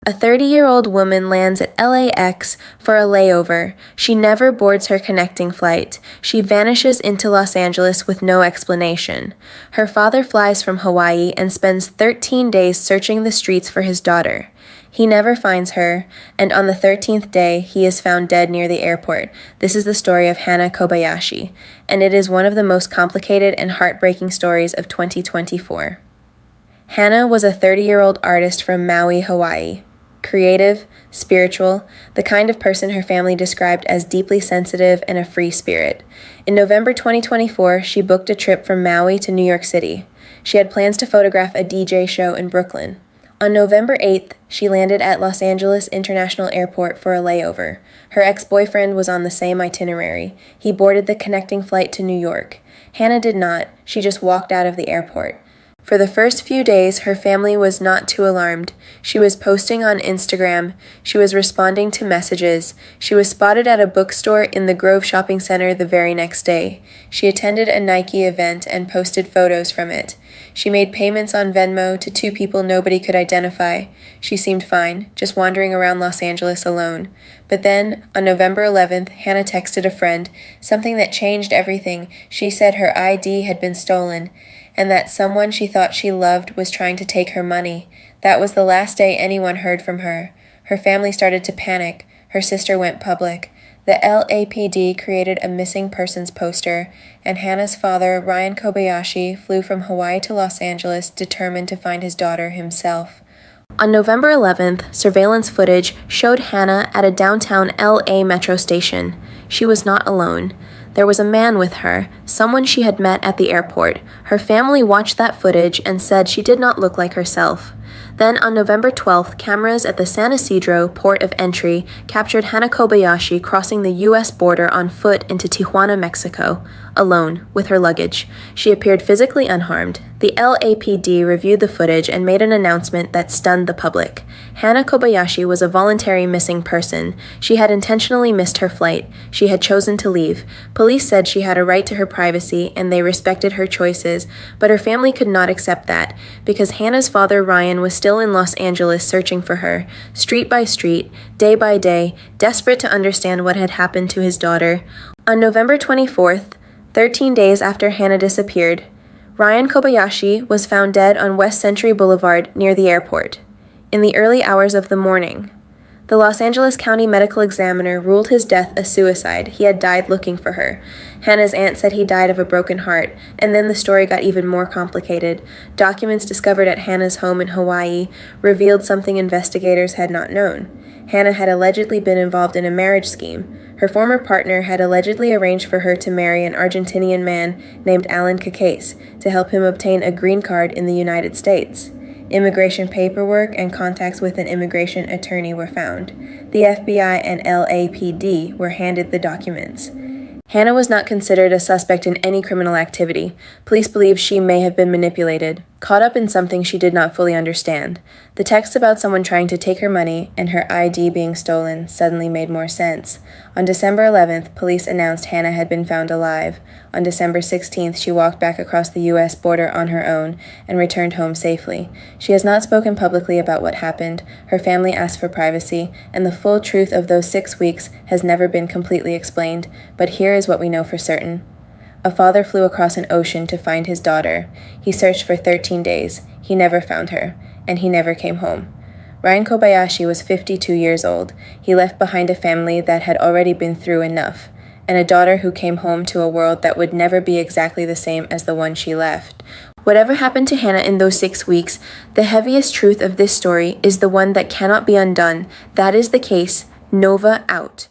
A 30-year-old woman lands at LAX for a layover. She never boards her connecting flight. She vanishes into Los Angeles with no explanation. Her father flies from Hawaii and spends 13 days searching the streets for his daughter. He never finds her, and on the 13th day, he is found dead near the airport. This is the story of Hana Kobayashi, and it is one of the most complicated and heartbreaking stories of 2024. Hana was a 30-year-old artist from Maui, Hawaii. Creative, spiritual, the kind of person her family described as deeply sensitive and a free spirit. In November 2024, she booked a trip from Maui to New York City. She had plans to photograph a DJ show in Brooklyn. On November 8th, she landed at Los Angeles International Airport for a layover. Her ex-boyfriend was on the same itinerary. He boarded the connecting flight to New York. Hana did not. She just walked out of the airport. For the first few days, her family was not too alarmed. She was posting on Instagram. She was responding to messages. She was spotted at a bookstore in the Grove Shopping Center the very next day. She attended a Nike event and posted photos from it. She made payments on Venmo to two people nobody could identify. She seemed fine, just wandering around Los Angeles alone. But then, on November 11th, Hana texted a friend, something that changed everything. She said her ID had been stolen, and that someone she thought she loved was trying to take her money. That was the last day anyone heard from her. Her family started to panic. Her sister went public. The LAPD created a missing persons poster, and Hana's father, Ryan Kobayashi, flew from Hawaii to Los Angeles determined to find his daughter himself. On November 11th, surveillance footage showed Hana at a downtown LA metro station. She was not alone. There was a man with her, someone she had met at the airport. Her family watched that footage and said she did not look like herself. Then on November 12th, cameras at the San Isidro port of entry captured Hana Kobayashi crossing the U.S. border on foot into Tijuana, Mexico, alone, with her luggage. She appeared physically unharmed. The LAPD reviewed the footage and made an announcement that stunned the public. Hana Kobayashi was a voluntary missing person. She had intentionally missed her flight. She had chosen to leave. Police said she had a right to her privacy and they respected her choices, but her family could not accept that because Hana's father, Ryan, was still in Los Angeles searching for her, street by street, day by day, desperate to understand what had happened to his daughter. On November 24th, 13 days after Hana disappeared, Ryan Kobayashi was found dead on West Century Boulevard near the airport. In the early hours of the morning, the Los Angeles County Medical Examiner ruled his death a suicide. He had died looking for her. Hana's aunt said he died of a broken heart, and then the story got even more complicated. Documents discovered at Hana's home in Hawaii revealed something investigators had not known. Hana had allegedly been involved in a marriage scheme. Her former partner had allegedly arranged for her to marry an Argentinian man named Alan Cacace to help him obtain a green card in the United States. Immigration paperwork and contacts with an immigration attorney were found. The FBI and LAPD were handed the documents. Hana was not considered a suspect in any criminal activity. Police believe she may have been manipulated, caught up in something she did not fully understand. The text about someone trying to take her money and her ID being stolen suddenly made more sense. On December 11th, police announced Hana had been found alive. On December 16th, she walked back across the U.S. border on her own and returned home safely. She has not spoken publicly about what happened. Her family asked for privacy, and the full truth of those 6 weeks has never been completely explained, but here is what we know for certain. A father flew across an ocean to find his daughter. He searched for 13 days. He never found her, and he never came home. Ryan Kobayashi was 52 years old. He left behind a family that had already been through enough, and a daughter who came home to a world that would never be exactly the same as the one she left. Whatever happened to Hana in those 6 weeks, the heaviest truth of this story is the one that cannot be undone. That is the case. Nova out.